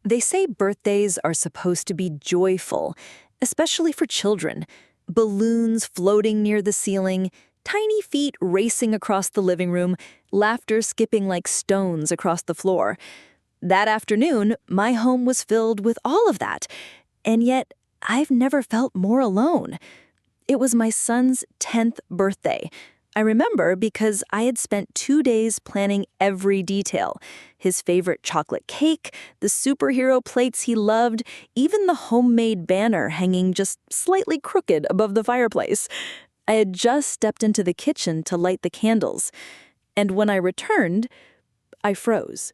They say birthdays are supposed to be joyful, especially for children. Balloons floating near the ceiling, tiny feet racing across the living room, laughter skipping like stones across the floor. That afternoon, my home was filled with all of that, and yet I've never felt more alone. It was my son's 10th birthday. I remember because I had spent 2 days planning every detail. His favorite chocolate cake, the superhero plates he loved, even the homemade banner hanging just slightly crooked above the fireplace. I had just stepped into the kitchen to light the candles. And when I returned, I froze.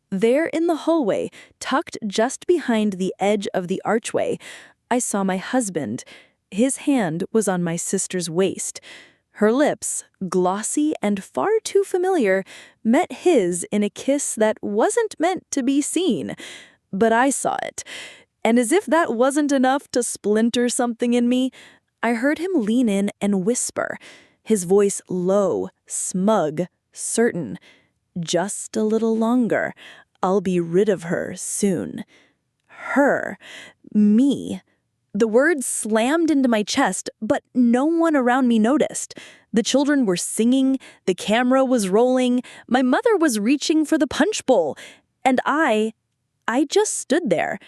There in the hallway, tucked just behind the edge of the archway, I saw my husband. His hand was on my sister's waist. Her lips, glossy and far too familiar, met his in a kiss that wasn't meant to be seen. But I saw it. And as if that wasn't enough to splinter something in me, I heard him lean in and whisper, his voice low, smug, certain. "Just a little longer. I'll be rid of her soon." Her. Me. The words slammed into my chest, but no one around me noticed. The children were singing, the camera was rolling, my mother was reaching for the punch bowl, and I just stood there.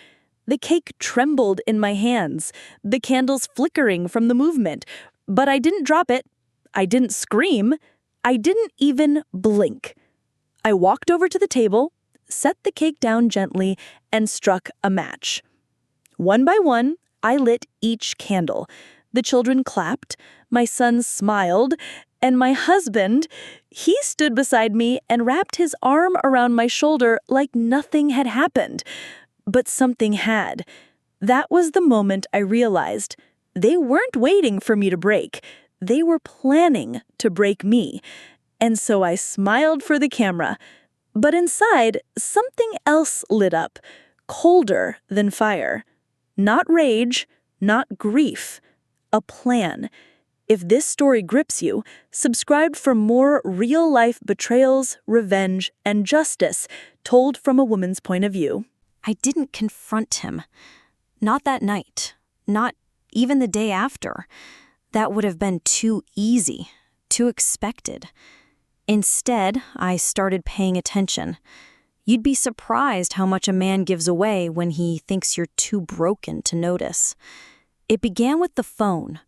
The cake trembled in my hands, the candles flickering from the movement, but I didn't drop it. I didn't scream. I didn't even blink. I walked over to the table, set the cake down gently, and struck a match. One by one, I lit each candle. The children clapped, my son smiled, and my husband, he stood beside me and wrapped his arm around my shoulder like nothing had happened. But something had. That was the moment I realized they weren't waiting for me to break. They were planning to break me. And so I smiled for the camera. But inside, something else lit up, colder than fire. Not rage, not grief. A plan. If this story grips you, subscribe for more real-life betrayals, revenge, and justice told from a woman's point of view. I didn't confront him. Not that night. Not even the day after. That would have been too easy, too expected. Instead, I started paying attention. You'd be surprised how much a man gives away when he thinks you're too broken to notice. It began with the phone.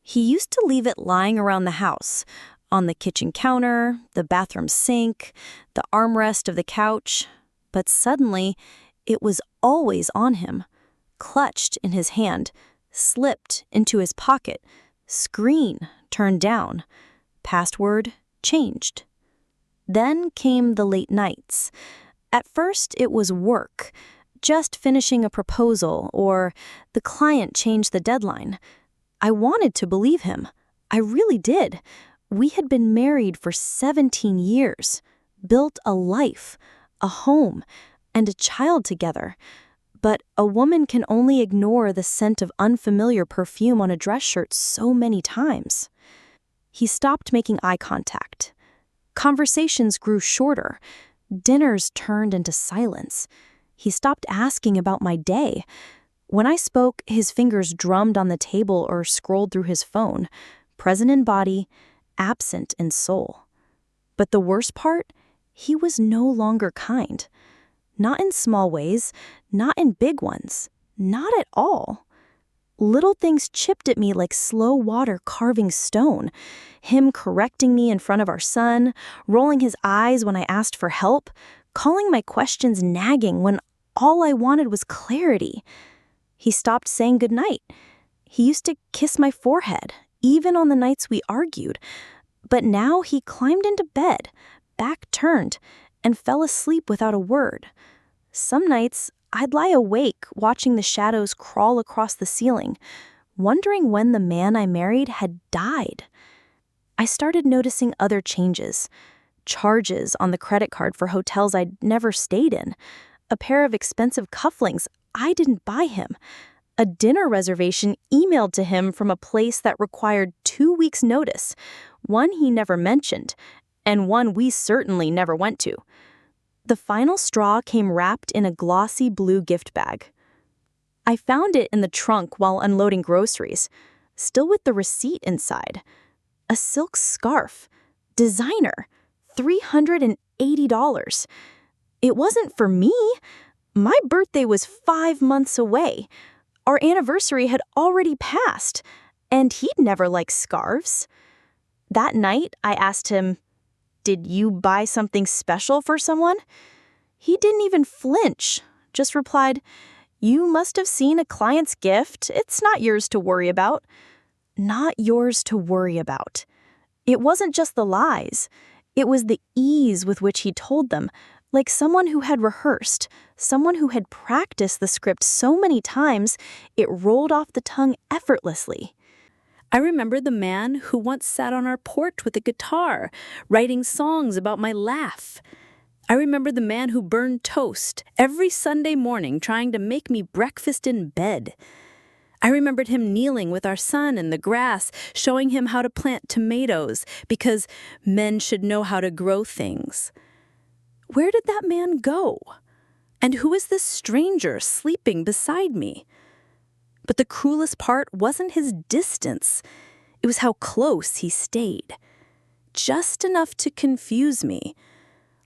He used to leave it lying around the house, on the kitchen counter, the bathroom sink, the armrest of the couch. But suddenly, it was always on him, clutched in his hand, slipped into his pocket, screen turned down, password changed. Then came the late nights. At first, it was work, just finishing a proposal, or the client changed the deadline. I wanted to believe him. I really did. We had been married for 17 years, built a life, a home, and a child together. But a woman can only ignore the scent of unfamiliar perfume on a dress shirt so many times. He stopped making eye contact. Conversations grew shorter. Dinners turned into silence. He stopped asking about my day. When I spoke, his fingers drummed on the table or scrolled through his phone, present in body, absent in soul. But the worst part, he was no longer kind. Not in small ways, not in big ones, not at all. Little things chipped at me like slow water carving stone. Him correcting me in front of our son, rolling his eyes when I asked for help, calling my questions nagging when all I wanted was clarity. He stopped saying goodnight. He used to kiss my forehead, even on the nights we argued. But now he climbed into bed, back turned, and fell asleep without a word. Some nights, I'd lie awake watching the shadows crawl across the ceiling, wondering when the man I married had died. I started noticing other changes. Charges on the credit card for hotels I'd never stayed in. A pair of expensive cufflinks I didn't buy him. A dinner reservation emailed to him from a place that required 2 weeks' notice, one he never mentioned, and one we certainly never went to. The final straw came wrapped in a glossy blue gift bag. I found it in the trunk while unloading groceries, still with the receipt inside. A silk scarf. Designer. $380. It wasn't for me. My birthday was 5 months away. Our anniversary had already passed, and he'd never liked scarves. That night, I asked him, "Did you buy something special for someone?" He didn't even flinch, just replied, "You must have seen a client's gift. It's not yours to worry about." Not yours to worry about. It wasn't just the lies. It was the ease with which he told them, like someone who had rehearsed, someone who had practiced the script so many times it rolled off the tongue effortlessly. I remember the man who once sat on our porch with a guitar, writing songs about my laugh. I remember the man who burned toast every Sunday morning trying to make me breakfast in bed. I remembered him kneeling with our son in the grass, showing him how to plant tomatoes because men should know how to grow things. Where did that man go? And who is this stranger sleeping beside me? But the cruelest part wasn't his distance. It was how close he stayed. Just enough to confuse me.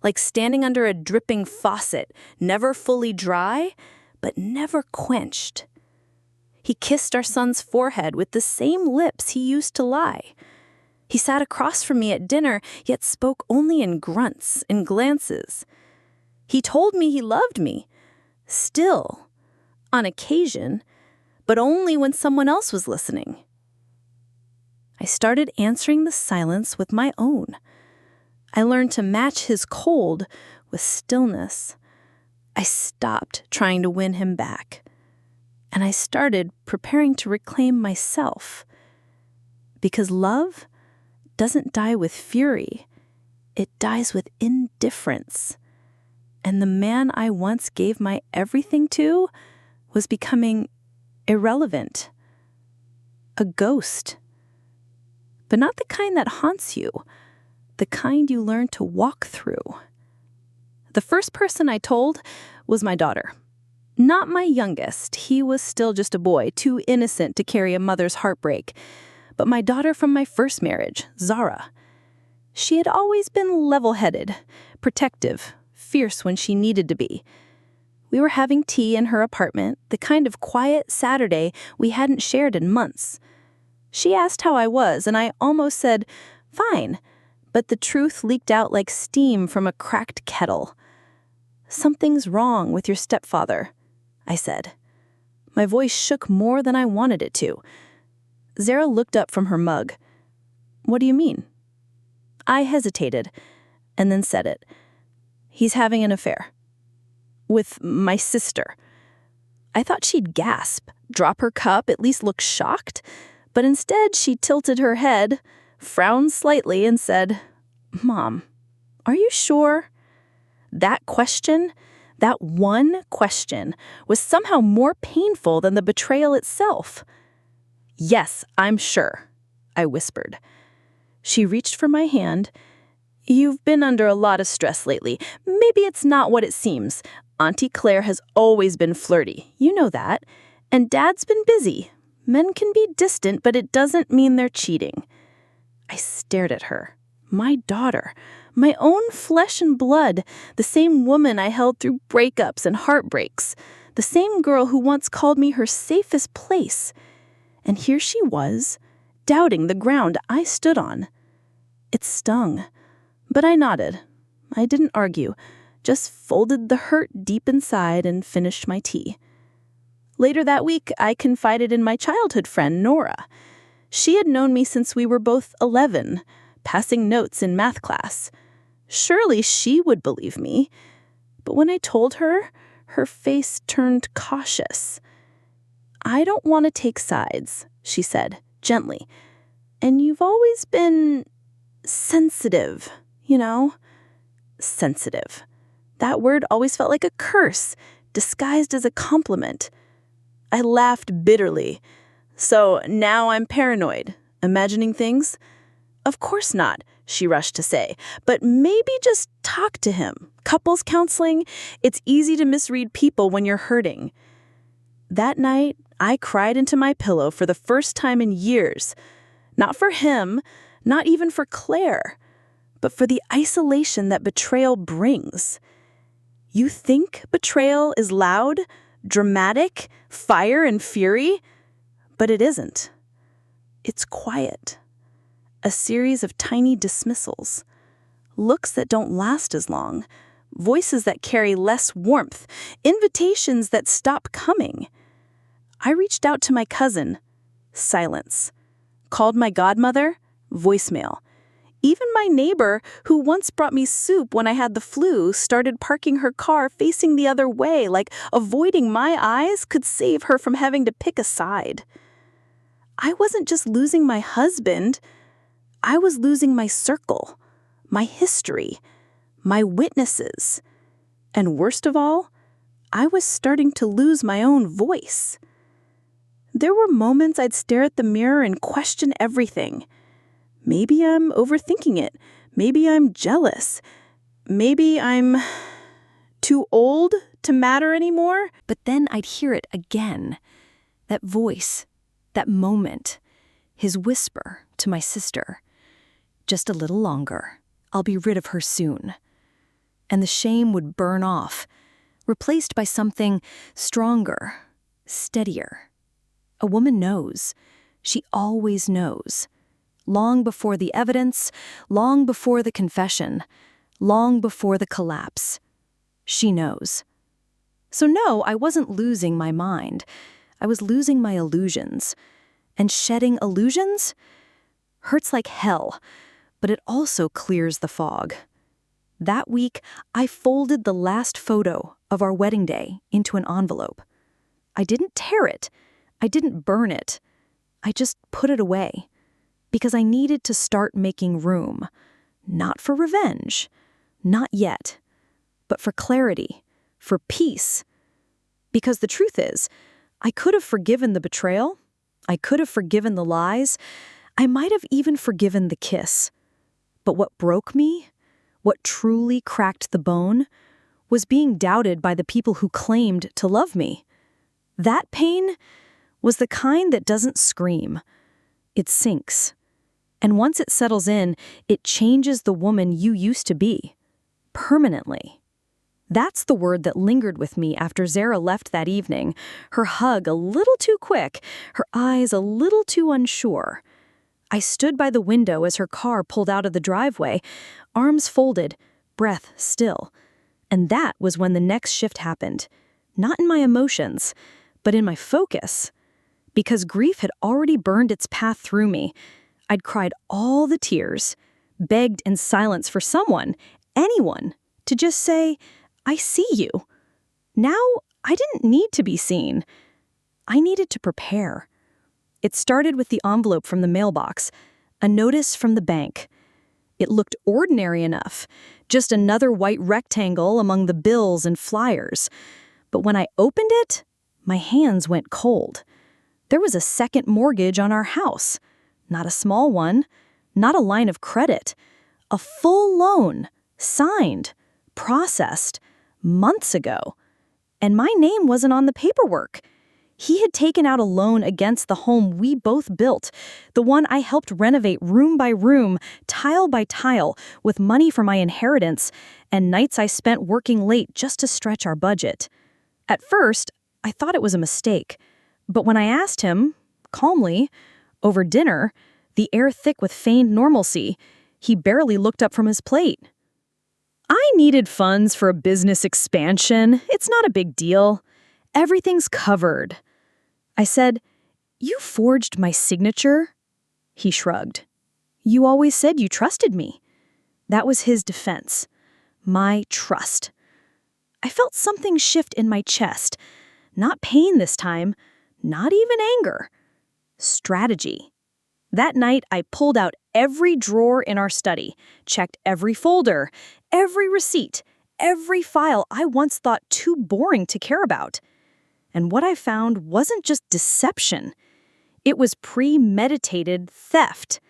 Like standing under a dripping faucet, never fully dry, but never quenched. He kissed our son's forehead with the same lips he used to lie. He sat across from me at dinner, yet spoke only in grunts and glances. He told me he loved me. Still, on occasion, but only when someone else was listening. I started answering the silence with my own. I learned to match his cold with stillness. I stopped trying to win him back. And I started preparing to reclaim myself. Because love doesn't die with fury. It dies with indifference. And the man I once gave my everything to was becoming irrelevant. A ghost. But not the kind that haunts you. The kind you learn to walk through. The first person I told was my daughter. Not my youngest. He was still just a boy, too innocent to carry a mother's heartbreak. But my daughter from my first marriage, Zara. She had always been level-headed, protective, fierce when she needed to be. We were having tea in her apartment, the kind of quiet Saturday we hadn't shared in months. She asked how I was, and I almost said, "Fine," but the truth leaked out like steam from a cracked kettle. "Something's wrong with your stepfather," I said. My voice shook more than I wanted it to. Zara looked up from her mug. "What do you mean?" I hesitated, and then said it. "He's having an affair. With my sister." I thought she'd gasp, drop her cup, at least look shocked. But instead, she tilted her head, frowned slightly, and said, "Mom, are you sure?" That question, that one question, was somehow more painful than the betrayal itself. "Yes, I'm sure," I whispered. She reached for my hand. "You've been under a lot of stress lately. Maybe it's not what it seems. Auntie Claire has always been flirty. You know that. And Dad's been busy. Men can be distant, but it doesn't mean they're cheating." I stared at her. My daughter. My own flesh and blood. The same woman I held through breakups and heartbreaks. The same girl who once called me her safest place. And here she was, doubting the ground I stood on. It stung. But I nodded. I didn't argue, just folded the hurt deep inside and finished my tea. Later that week, I confided in my childhood friend, Nora. She had known me since we were both 11, passing notes in math class. Surely she would believe me. But when I told her, her face turned cautious. "I don't want to take sides," she said, gently. "And you've always been sensitive, you know?" Sensitive. That word always felt like a curse, disguised as a compliment. I laughed bitterly. "So now I'm paranoid, imagining things?" Of course not, she rushed to say, but maybe just talk to him. Couples counseling, it's easy to misread people when you're hurting. That night, I cried into my pillow for the first time in years. Not for him, not even for Claire, but for the isolation that betrayal brings. You think betrayal is loud, dramatic, fire and fury? But it isn't. It's quiet. A series of tiny dismissals. Looks that don't last as long. Voices that carry less warmth. Invitations that stop coming. I reached out to my cousin. Silence. Called my godmother. Voicemail. Even my neighbor, who once brought me soup when I had the flu, started parking her car facing the other way, like avoiding my eyes could save her from having to pick a side. I wasn't just losing my husband. I was losing my circle, my history, my witnesses. And worst of all, I was starting to lose my own voice. There were moments I'd stare at the mirror and question everything. Maybe I'm overthinking it. Maybe I'm jealous. Maybe I'm too old to matter anymore. But then I'd hear it again. That voice, that moment, his whisper to my sister. Just a little longer. I'll be rid of her soon. And the shame would burn off, replaced by something stronger, steadier. A woman knows. She always knows. Long before the evidence, long before the confession, long before the collapse. She knows. So no, I wasn't losing my mind. I was losing my illusions. And shedding illusions hurts like hell, but it also clears the fog. That week, I folded the last photo of our wedding day into an envelope. I didn't tear it. I didn't burn it. I just put it away. Because I needed to start making room. Not for revenge. Not yet. But for clarity. For peace. Because the truth is, I could have forgiven the betrayal. I could have forgiven the lies. I might have even forgiven the kiss. But what broke me, what truly cracked the bone, was being doubted by the people who claimed to love me. That pain was the kind that doesn't scream. It sinks. And once it settles in, it changes the woman you used to be. Permanently. That's the word that lingered with me after Zara left that evening. Her hug a little too quick, her eyes a little too unsure. I stood by the window as her car pulled out of the driveway, arms folded, breath still. And that was when the next shift happened. Not in my emotions, but in my focus. Because grief had already burned its path through me. I'd cried all the tears, begged in silence for someone, anyone, to just say, I see you. Now, I didn't need to be seen. I needed to prepare. It started with the envelope from the mailbox, a notice from the bank. It looked ordinary enough, just another white rectangle among the bills and flyers. But when I opened it, my hands went cold. There was a second mortgage on our house. Not a small one, not a line of credit. A full loan, signed, processed, months ago. And my name wasn't on the paperwork. He had taken out a loan against the home we both built, the one I helped renovate room by room, tile by tile, with money from my inheritance and nights I spent working late just to stretch our budget. At first, I thought it was a mistake. But when I asked him, calmly, over dinner, the air thick with feigned normalcy, he barely looked up from his plate. I needed funds for a business expansion. It's not a big deal. Everything's covered. I said, You forged my signature? He shrugged. You always said you trusted me. That was his defense. My trust. I felt something shift in my chest. Not pain this time. Not even anger. Strategy. That night, I pulled out every drawer in our study, checked every folder, every receipt, every file I once thought too boring to care about. And what I found wasn't just deception. It was premeditated theft.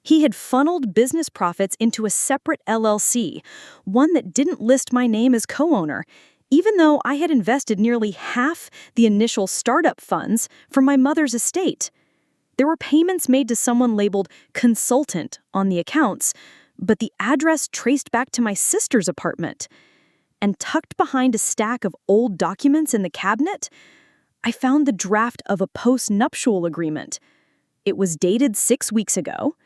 He had funneled business profits into a separate LLC, one that didn't list my name as co-owner, even though I had invested nearly half the initial startup funds from my mother's estate. There were payments made to someone labeled consultant on the accounts, but the address traced back to my sister's apartment. And tucked behind a stack of old documents in the cabinet, I found the draft of a post-nuptial agreement. It was dated 6 weeks ago.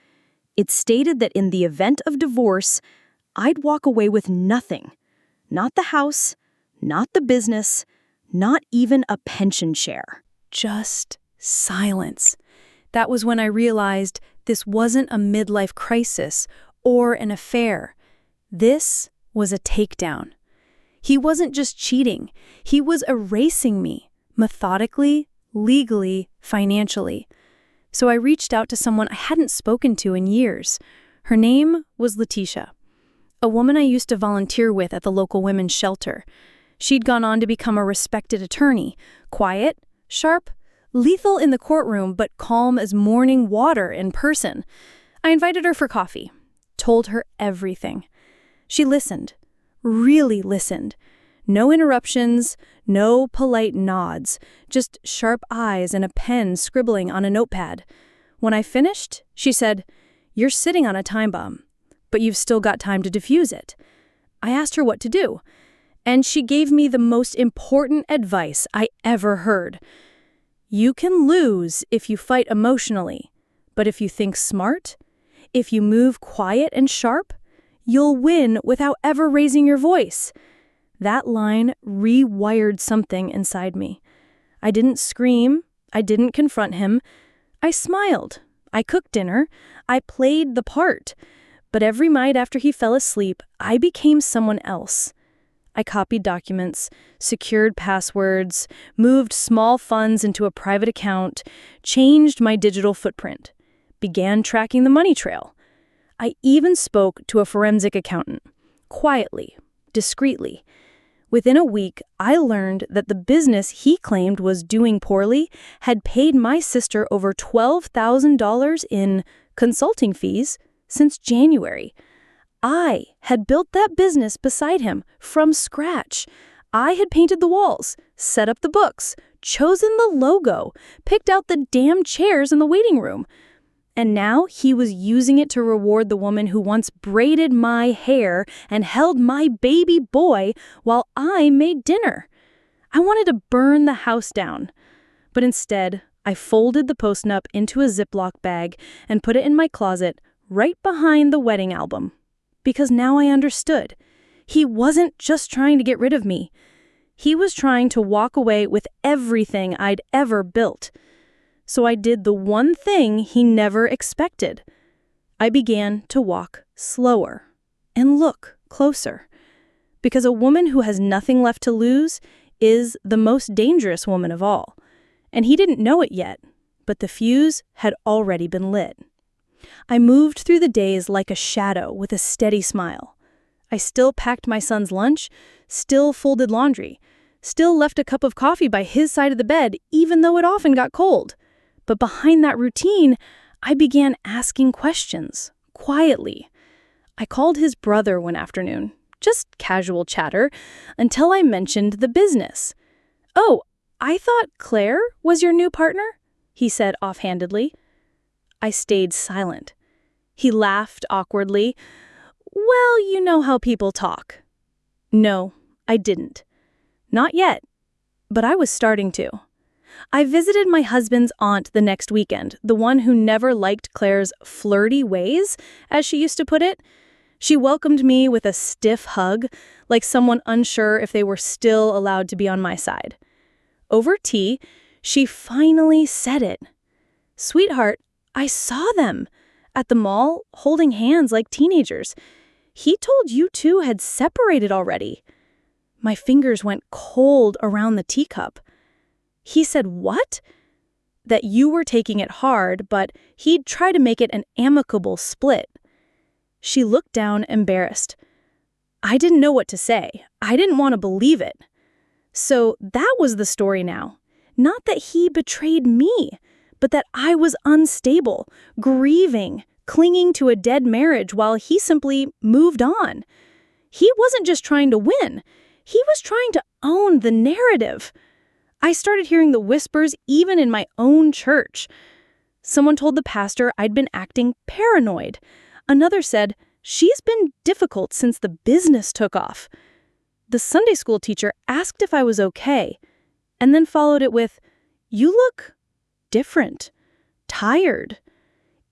It stated that in the event of divorce, I'd walk away with nothing. Not the house, not the business, not even a pension share. Just silence. That was when I realized this wasn't a midlife crisis or an affair. This was a takedown. He wasn't just cheating. He was erasing me, methodically, legally, financially. So I reached out to someone I hadn't spoken to in years. Her name was Letitia, a woman I used to volunteer with at the local women's shelter. She'd gone on to become a respected attorney, quiet, sharp, lethal in the courtroom, but calm as morning water in person. I invited her for coffee, told her everything. She listened, really listened. No interruptions, no polite nods, just sharp eyes and a pen scribbling on a notepad. When I finished, she said, "You're sitting on a time bomb, but you've still got time to defuse it." I asked her what to do, and she gave me the most important advice I ever heard. You can lose if you fight emotionally, but if you think smart, if you move quiet and sharp, you'll win without ever raising your voice. That line rewired something inside me. I didn't scream. I didn't confront him. I smiled. I cooked dinner. I played the part. But every night after he fell asleep, I became someone else. I copied documents, secured passwords, moved small funds into a private account, changed my digital footprint, began tracking the money trail. I even spoke to a forensic accountant, quietly, discreetly. Within a week, I learned that the business he claimed was doing poorly had paid my sister over $12,000 in consulting fees since January. I had built that business beside him from scratch. I had painted the walls, set up the books, chosen the logo, picked out the damn chairs in the waiting room. And now he was using it to reward the woman who once braided my hair and held my baby boy while I made dinner. I wanted to burn the house down. But instead, I folded the post-nup into a Ziploc bag and put it in my closet right behind the wedding album. Because now I understood. He wasn't just trying to get rid of me. He was trying to walk away with everything I'd ever built. So I did the one thing he never expected. I began to walk slower and look closer. Because a woman who has nothing left to lose is the most dangerous woman of all. And he didn't know it yet, but the fuse had already been lit. I moved through the days like a shadow with a steady smile. I still packed my son's lunch, still folded laundry, still left a cup of coffee by his side of the bed, even though it often got cold. But behind that routine, I began asking questions, quietly. I called his brother one afternoon, just casual chatter, until I mentioned the business. "Oh, I thought Claire was your new partner?" he said offhandedly. I stayed silent. He laughed awkwardly. "Well, you know how people talk." No, I didn't. Not yet, but I was starting to. I visited my husband's aunt the next weekend, the one who never liked Claire's flirty ways, as she used to put it. She welcomed me with a stiff hug, like someone unsure if they were still allowed to be on my side. Over tea, she finally said it. "Sweetheart, I saw them at the mall, holding hands like teenagers. He told you two had separated already." My fingers went cold around the teacup. He said, "What?" That you were taking it hard, but he'd try to make it an amicable split. She looked down, embarrassed. I didn't know what to say. I didn't want to believe it. So that was the story now. Not that he betrayed me, but that I was unstable, grieving, clinging to a dead marriage while he simply moved on. He wasn't just trying to win. He was trying to own the narrative. I started hearing the whispers even in my own church. Someone told the pastor I'd been acting paranoid. Another said, "She's been difficult since the business took off." The Sunday school teacher asked if I was okay, and then followed it with, "You look different, tired."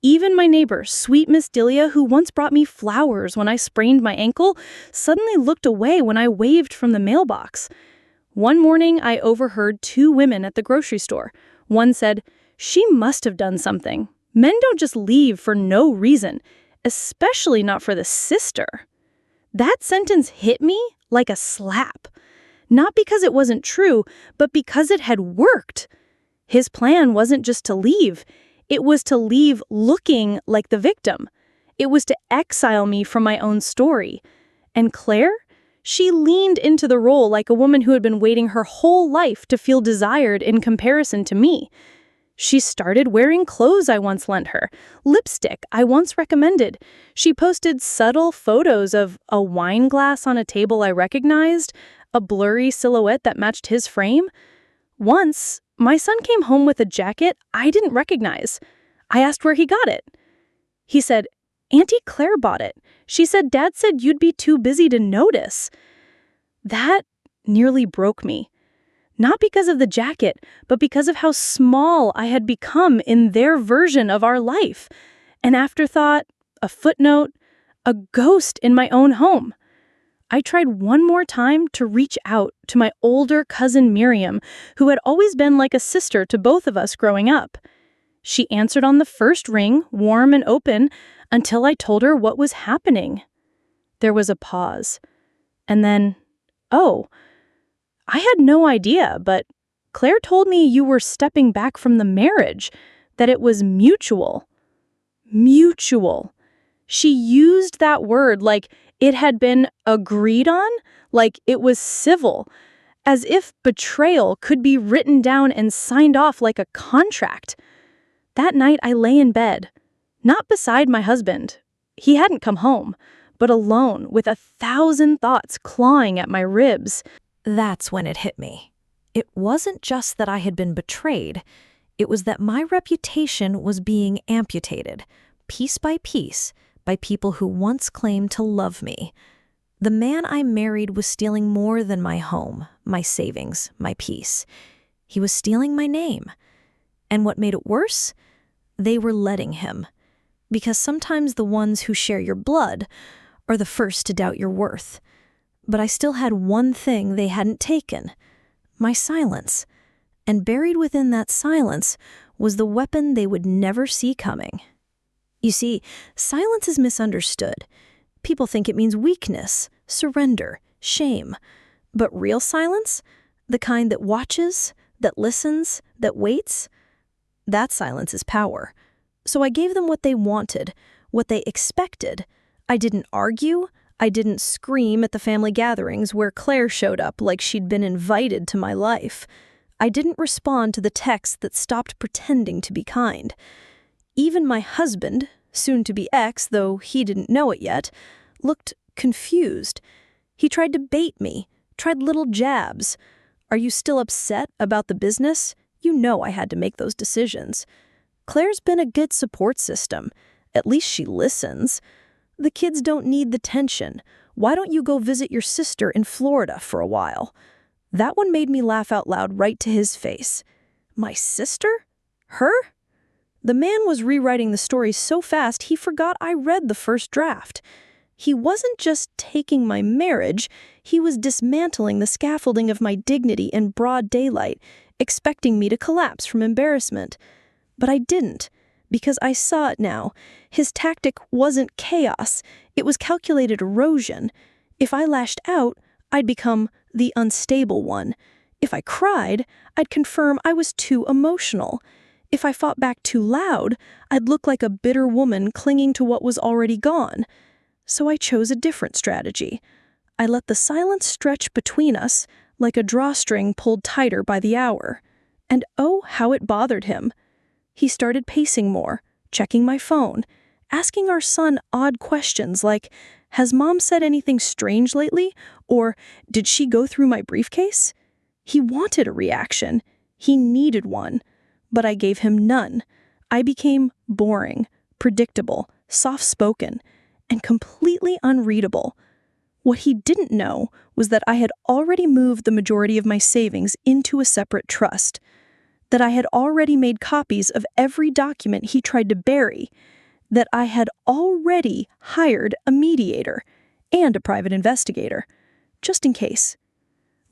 Even my neighbor, sweet Miss Delia, who once brought me flowers when I sprained my ankle, suddenly looked away when I waved from the mailbox. One morning, I overheard two women at the grocery store. One said, "She must have done something. Men don't just leave for no reason, especially not for the sister." That sentence hit me like a slap. Not because it wasn't true, but because it had worked. His plan wasn't just to leave. It was to leave looking like the victim. It was to exile me from my own story. And Claire? She leaned into the role like a woman who had been waiting her whole life to feel desired in comparison to me. She started wearing clothes I once lent her, lipstick I once recommended. She posted subtle photos of a wine glass on a table I recognized, a blurry silhouette that matched his frame. Once, my son came home with a jacket I didn't recognize. I asked where he got it. He said, "Auntie Claire bought it. She said Dad said you'd be too busy to notice." That nearly broke me. Not because of the jacket, but because of how small I had become in their version of our life. An afterthought, a footnote, a ghost in my own home. I tried one more time to reach out to my older cousin Miriam, who had always been like a sister to both of us growing up. She answered on the first ring, warm and open, until I told her what was happening. There was a pause. And then, "Oh, I had no idea, but Claire told me you were stepping back from the marriage, that it was mutual." Mutual. She used that word like it had been agreed on, like it was civil, as if betrayal could be written down and signed off like a contract. That night I lay in bed, not beside my husband. He hadn't come home, but alone with 1,000 thoughts clawing at my ribs. That's when it hit me. It wasn't just that I had been betrayed. It was that my reputation was being amputated, piece by piece, by people who once claimed to love me. The man I married was stealing more than my home, my savings, my peace. He was stealing my name. And what made it worse? They were letting him. Because sometimes the ones who share your blood are the first to doubt your worth. But I still had one thing they hadn't taken: my silence. And buried within that silence was the weapon they would never see coming. You see, silence is misunderstood. People think it means weakness, surrender, shame. But real silence, the kind that watches, that listens, that waits, that silence is power. So I gave them what they wanted, what they expected. I didn't argue. I didn't scream at the family gatherings where Claire showed up like she'd been invited to my life. I didn't respond to the texts that stopped pretending to be kind. Even my husband, soon-to-be ex, though he didn't know it yet, looked confused. He tried to bait me, tried little jabs. "Are you still upset about the business?" You know I had to make those decisions. Claire's been a good support system. At least she listens. "The kids don't need the tension. Why don't you go visit your sister in Florida for a while?" That one made me laugh out loud right to his face. My sister? Her? The man was rewriting the story so fast he forgot I read the first draft. He wasn't just taking my marriage, he was dismantling the scaffolding of my dignity in broad daylight, expecting me to collapse from embarrassment. But I didn't, because I saw it now. His tactic wasn't chaos, it was calculated erosion. If I lashed out, I'd become the unstable one. If I cried, I'd confirm I was too emotional. If I fought back too loud, I'd look like a bitter woman clinging to what was already gone. So I chose a different strategy. I let the silence stretch between us like a drawstring pulled tighter by the hour. And oh, how it bothered him. He started pacing more, checking my phone, asking our son odd questions like, "Has Mom said anything strange lately?" Or, "Did she go through my briefcase?" He wanted a reaction. He needed one. But I gave him none. I became boring, predictable, soft-spoken, and completely unreadable. What he didn't know was that I had already moved the majority of my savings into a separate trust, that I had already made copies of every document he tried to bury, that I had already hired a mediator and a private investigator, just in case.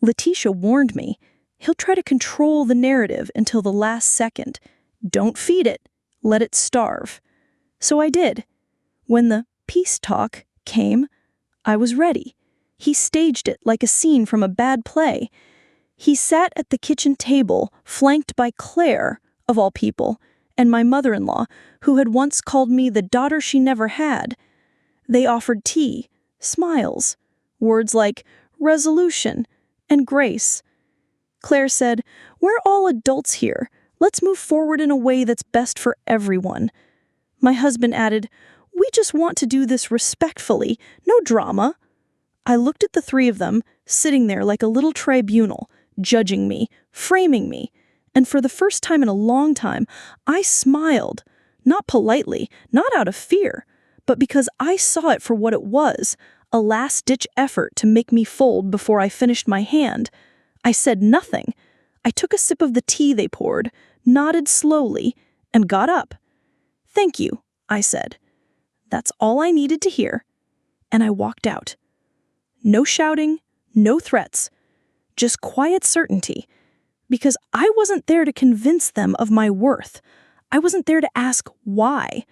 Letitia warned me, he'll try to control the narrative until the last second. Don't feed it, let it starve. So I did. When the peace talk came, I was ready. He staged it like a scene from a bad play. He sat at the kitchen table, flanked by Claire, of all people, and my mother-in-law, who had once called me the daughter she never had. They offered tea, smiles, words like resolution and grace. Claire said, "We're all adults here. Let's move forward in a way that's best for everyone." My husband added, "We just want to do this respectfully, no drama." I looked at the three of them, sitting there like a little tribunal, judging me, framing me, and for the first time in a long time, I smiled, not politely, not out of fear, but because I saw it for what it was, a last-ditch effort to make me fold before I finished my hand. I said nothing. I took a sip of the tea they poured, nodded slowly, and got up. "Thank you," I said. That's all I needed to hear. And I walked out. No shouting, no threats, just quiet certainty. Because I wasn't there to convince them of my worth. I wasn't there to ask why.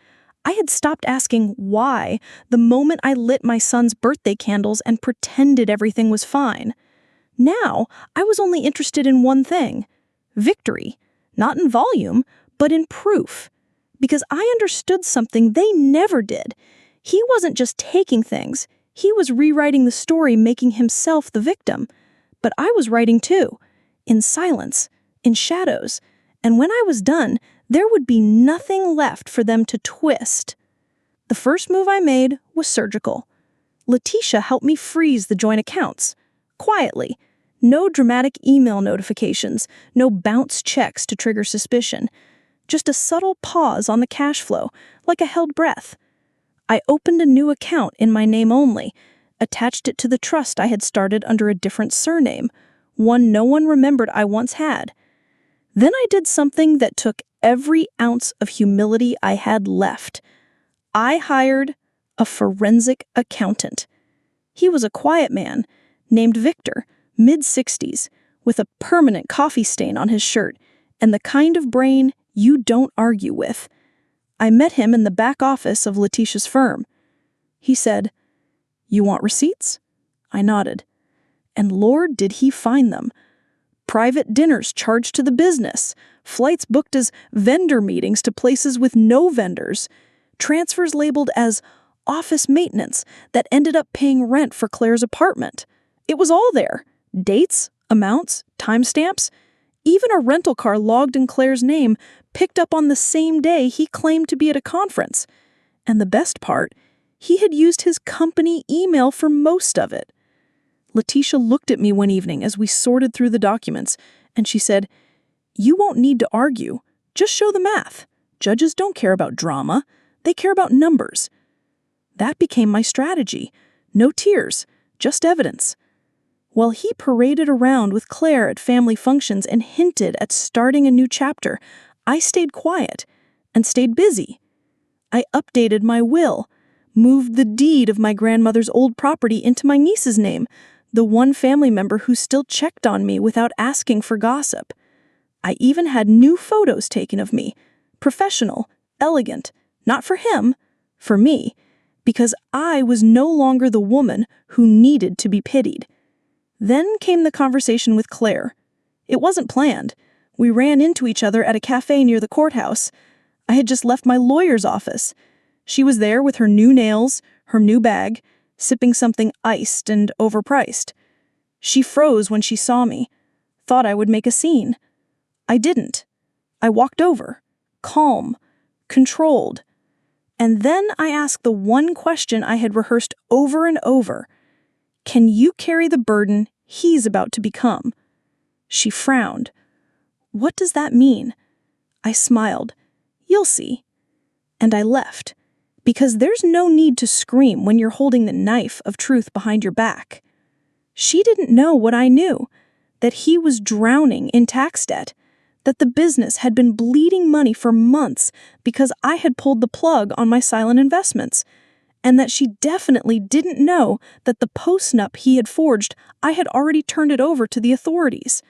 I had stopped asking why the moment I lit my son's birthday candles and pretended everything was fine. Now, I was only interested in one thing: victory. Not in volume, but in proof. Because I understood something they never did. He wasn't just taking things. He was rewriting the story, making himself the victim. But I was writing too, in silence, in shadows. And when I was done, there would be nothing left for them to twist. The first move I made was surgical. Letitia helped me freeze the joint accounts. Quietly. No dramatic email notifications, no bounce checks to trigger suspicion. Just a subtle pause on the cash flow, like a held breath. I opened a new account in my name only, attached it to the trust I had started under a different surname, one no one remembered I once had. Then I did something that took every ounce of humility I had left. I hired a forensic accountant. He was a quiet man, named Victor, mid-60s, with a permanent coffee stain on his shirt, and the kind of brain you don't argue with. I met him in the back office of Letitia's firm. He said, "You want receipts?" I nodded. And Lord, did he find them. Private dinners charged to the business, flights booked as vendor meetings to places with no vendors, transfers labeled as office maintenance that ended up paying rent for Claire's apartment. It was all there. Dates, amounts, timestamps, even a rental car logged in Claire's name, picked up on the same day he claimed to be at a conference. And the best part, he had used his company email for most of it. Letitia looked at me one evening as we sorted through the documents, and she said, "You won't need to argue. Just show the math. Judges don't care about drama. They care about numbers." That became my strategy. No tears, just evidence. While he paraded around with Claire at family functions and hinted at starting a new chapter, I stayed quiet and stayed busy. I updated my will, moved the deed of my grandmother's old property into my niece's name, the one family member who still checked on me without asking for gossip. I even had new photos taken of me, professional, elegant, not for him, for me, because I was no longer the woman who needed to be pitied. Then came the conversation with Claire. It wasn't planned. We ran into each other at a cafe near the courthouse. I had just left my lawyer's office. She was there with her new nails, her new bag, sipping something iced and overpriced. She froze when she saw me, thought I would make a scene. I didn't. I walked over, calm, controlled. And then I asked the one question I had rehearsed over and over. Can you carry the burden he's about to become? She frowned. What does that mean? I smiled. You'll see. And I left, because there's no need to scream when you're holding the knife of truth behind your back. She didn't know what I knew, that he was drowning in tax debt, that the business had been bleeding money for months because I had pulled the plug on my silent investments, and that she definitely didn't know that the post-nup he had forged, I had already turned it over to the authorities.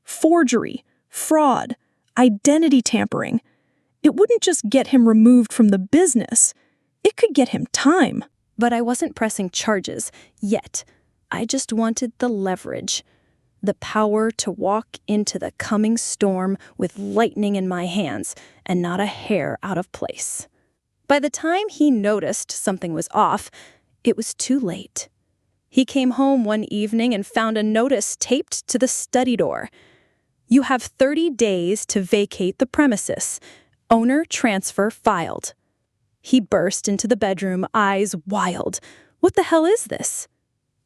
Forgery, fraud, identity tampering. It wouldn't just get him removed from the business. It could get him time. But I wasn't pressing charges yet. I just wanted the leverage. The power to walk into the coming storm with lightning in my hands and not a hair out of place. By the time he noticed something was off, it was too late. He came home one evening and found a notice taped to the study door. You have 30 days to vacate the premises. Owner transfer filed. He burst into the bedroom, eyes wild. What the hell is this?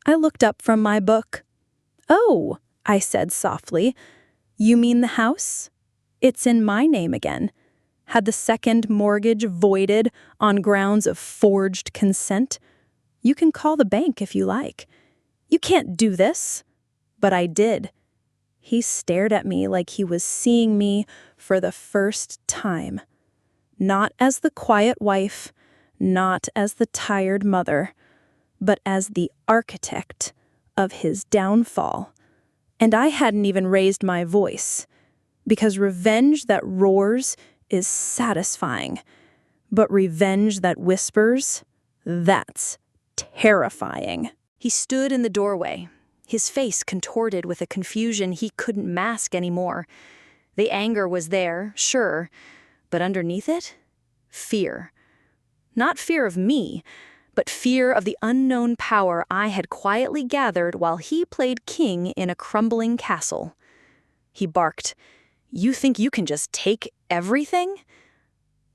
I looked up from my book. Oh, I said softly. You mean the house? It's in my name again. Had the second mortgage voided on grounds of forged consent? You can call the bank if you like. You can't do this. But I did. He stared at me like he was seeing me for the first time. Not as the quiet wife, not as the tired mother, but as the architect of his downfall. And I hadn't even raised my voice, because revenge that roars is satisfying, but revenge that whispers, that's terrifying. He stood in the doorway, his face contorted with a confusion he couldn't mask anymore. The anger was there, sure, but underneath it, fear. Not fear of me, but fear of the unknown power I had quietly gathered while he played king in a crumbling castle. He barked, "You think you can just take everything?"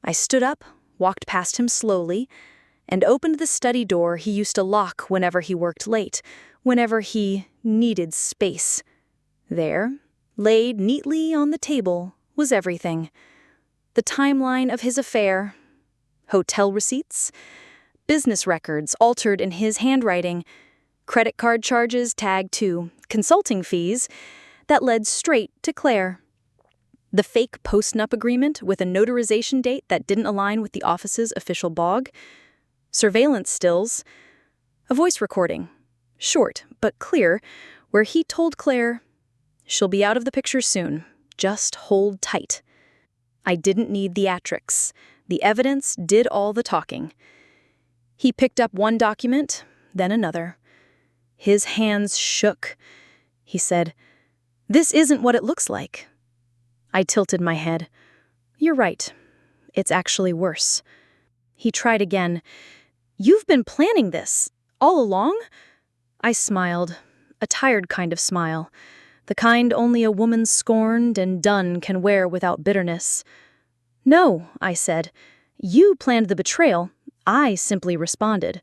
I stood up, walked past him slowly, and opened the study door he used to lock whenever he worked late, whenever he needed space. There, laid neatly on the table, was everything. The timeline of his affair, hotel receipts, business records altered in his handwriting, credit card charges tagged to consulting fees that led straight to Claire. The fake post-nup agreement with a notarization date that didn't align with the office's official blog, surveillance stills, a voice recording, short but clear, where he told Claire, "She'll be out of the picture soon. Just hold tight." I didn't need theatrics. The evidence did all the talking. He picked up one document, then another. His hands shook. He said, "This isn't what it looks like." I tilted my head. "You're right. It's actually worse." He tried again. "You've been planning this all along?" I smiled, a tired kind of smile, the kind only a woman scorned and done can wear without bitterness. "No," I said. "You planned the betrayal. I simply responded."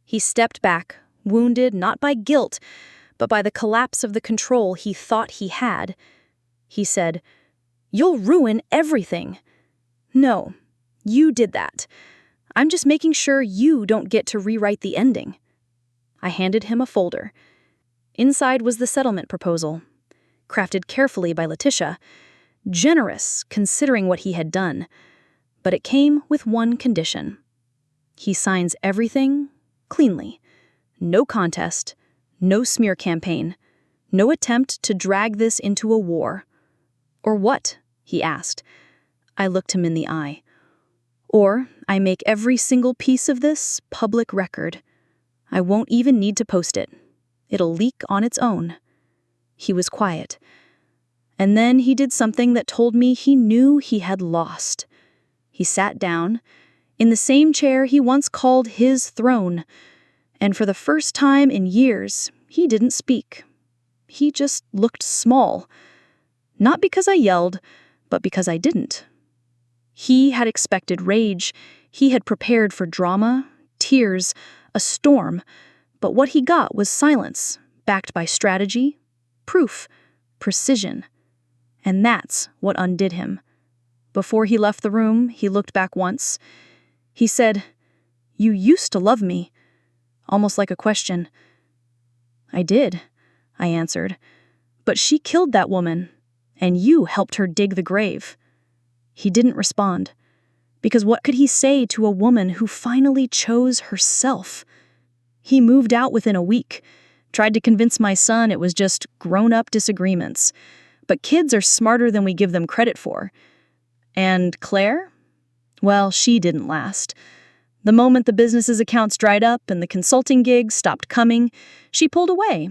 He stepped back, wounded not by guilt, but by the collapse of the control he thought he had. He said, "You'll ruin everything." "No, you did that. I'm just making sure you don't get to rewrite the ending." I handed him a folder. Inside was the settlement proposal, crafted carefully by Letitia, generous considering what he had done, but it came with one condition. He signs everything cleanly. No contest, no smear campaign, no attempt to drag this into a war. "Or what?" he asked. I looked him in the eye. "Or I make every single piece of this public record. I won't even need to post it. It'll leak on its own." He was quiet. And then he did something that told me he knew he had lost. He sat down, in the same chair he once called his throne, and for the first time in years, he didn't speak. He just looked small. Not because I yelled, but because I didn't. He had expected rage. He had prepared for drama, tears, a storm, but what he got was silence, backed by strategy, proof, precision. And that's what undid him. Before he left the room, he looked back once. He said, "You used to love me," almost like a question. "I did," I answered. "But she killed that woman, and you helped her dig the grave." He didn't respond, because what could he say to a woman who finally chose herself? He moved out within a week, tried to convince my son it was just grown-up disagreements. But kids are smarter than we give them credit for. And Claire? Well, she didn't last. The moment the business's accounts dried up and the consulting gigs stopped coming, she pulled away.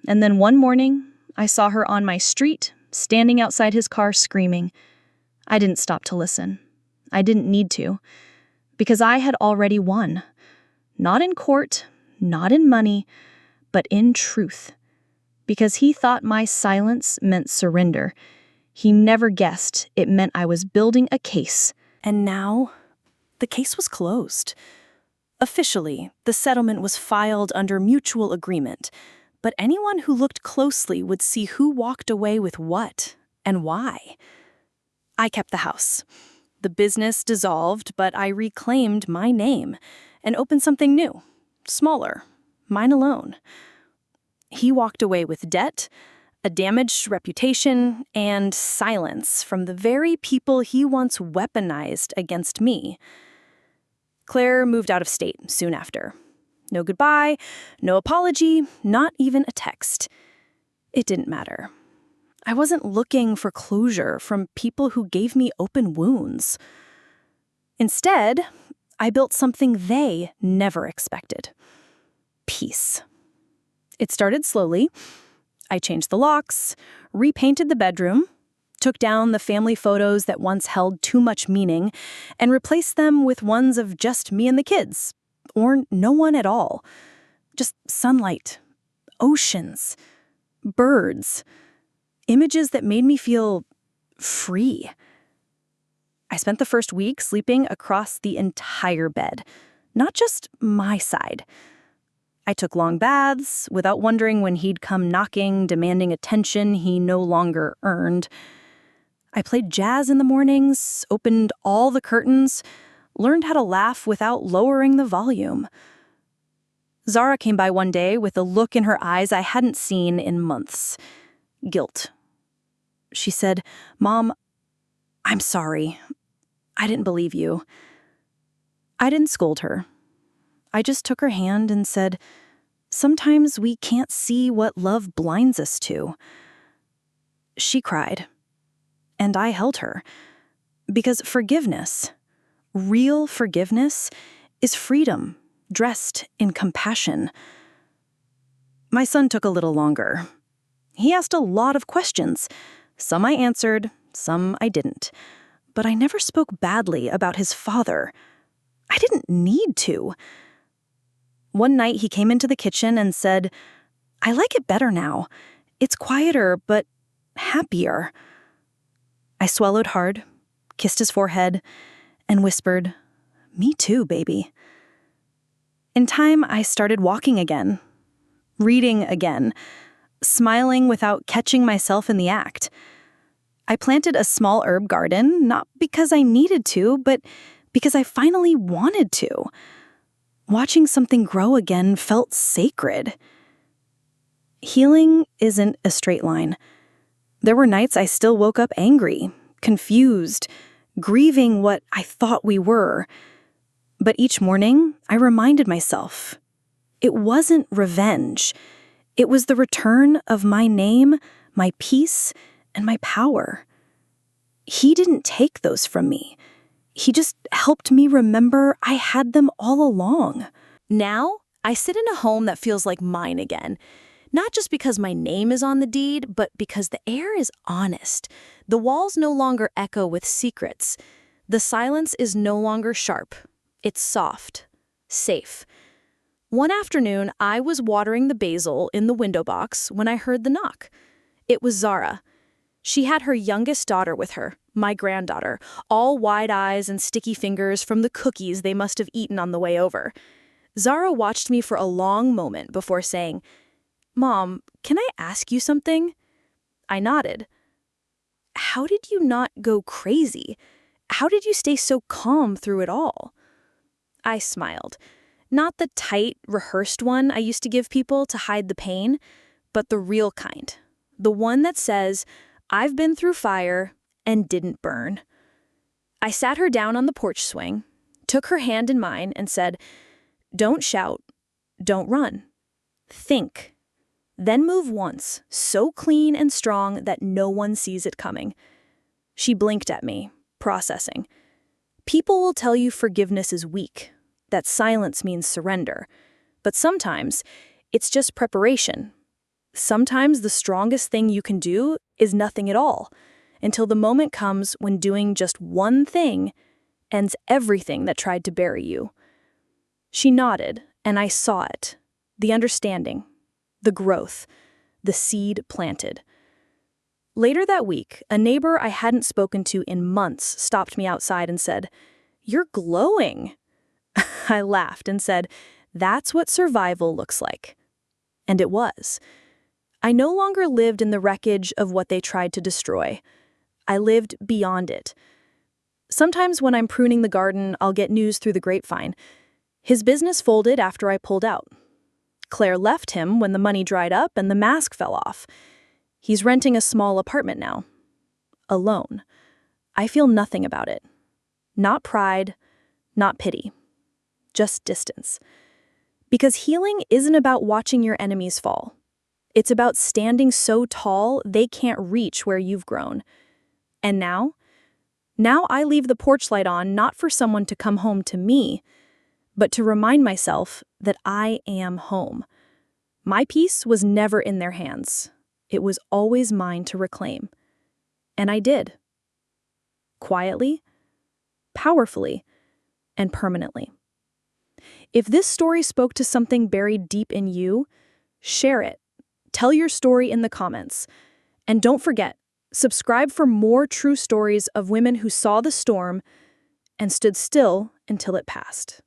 And then one morning, I saw her on my street, standing outside his car screaming. I didn't stop to listen. I didn't need to, because I had already won. Not in court, not in money, but in truth. Because he thought my silence meant surrender. He never guessed it meant I was building a case. And now, the case was closed. Officially, the settlement was filed under mutual agreement, but anyone who looked closely would see who walked away with what and why. I kept the house. The business dissolved, but I reclaimed my name and opened something new, smaller, mine alone. He walked away with debt, a damaged reputation, and silence from the very people he once weaponized against me. Claire moved out of state soon after. No goodbye, no apology, not even a text. It didn't matter. I wasn't looking for closure from people who gave me open wounds. Instead, I built something they never expected. Peace. It started slowly. I changed the locks, repainted the bedroom, took down the family photos that once held too much meaning, and replaced them with ones of just me and the kids, or no one at all. Just sunlight, oceans, birds, images that made me feel free. I spent the first week sleeping across the entire bed, not just my side. I took long baths without wondering when he'd come knocking, demanding attention he no longer earned. I played jazz in the mornings, opened all the curtains, learned how to laugh without lowering the volume. Zara came by one day with a look in her eyes I hadn't seen in months. Guilt. She said, "Mom, I'm sorry. I didn't believe you." I didn't scold her. I just took her hand and said, "Sometimes we can't see what love blinds us to." She cried, and I held her, because forgiveness, real forgiveness, is freedom dressed in compassion. My son took a little longer. He asked a lot of questions. Some I answered, some I didn't. But I never spoke badly about his father. I didn't need to. One night he came into the kitchen and said, "I like it better now. It's quieter, but happier." I swallowed hard, kissed his forehead, and whispered, "Me too, baby." In time, I started walking again, reading again, smiling without catching myself in the act. I planted a small herb garden, not because I needed to, but because I finally wanted to. Watching something grow again felt sacred. Healing isn't a straight line. There were nights I still woke up angry, confused, grieving what I thought we were. But each morning, I reminded myself, it wasn't revenge. It was the return of my name, my peace, and my power. He didn't take those from me. He just helped me remember I had them all along. Now, I sit in a home that feels like mine again. Not just because my name is on the deed, but because the air is honest. The walls no longer echo with secrets. The silence is no longer sharp. It's soft, safe. One afternoon, I was watering the basil in the window box when I heard the knock. It was Zara. She had her youngest daughter with her, my granddaughter, all wide eyes and sticky fingers from the cookies they must have eaten on the way over. Zara watched me for a long moment before saying, "Mom, can I ask you something?" I nodded. "How did you not go crazy? How did you stay so calm through it all?" I smiled. Not the tight, rehearsed one I used to give people to hide the pain, but the real kind. The one that says, "I've been through fire and didn't burn." I sat her down on the porch swing, took her hand in mine, and said, "Don't shout, don't run. Think. Then move once, so clean and strong that no one sees it coming." She blinked at me, processing. People will tell you forgiveness is weak, that silence means surrender. But sometimes it's just preparation. Sometimes the strongest thing you can do is nothing at all, until the moment comes when doing just one thing ends everything that tried to bury you. She nodded, and I saw it. The understanding, the growth, the seed planted. Later that week, a neighbor I hadn't spoken to in months stopped me outside and said, "You're glowing." I laughed and said, "That's what survival looks like." And it was. I no longer lived in the wreckage of what they tried to destroy. I lived beyond it. Sometimes when I'm pruning the garden, I'll get news through the grapevine. His business folded after I pulled out. Claire left him when the money dried up and the mask fell off. He's renting a small apartment now. Alone. I feel nothing about it. Not pride, not pity. Just distance. Because healing isn't about watching your enemies fall. It's about standing so tall they can't reach where you've grown. And now I leave the porch light on not for someone to come home to me, but to remind myself that I am home. My peace was never in their hands. It was always mine to reclaim. And I did. Quietly, powerfully, and permanently. If this story spoke to something buried deep in you, share it. Tell your story in the comments. And don't forget, subscribe for more true stories of women who saw the storm and stood still until it passed.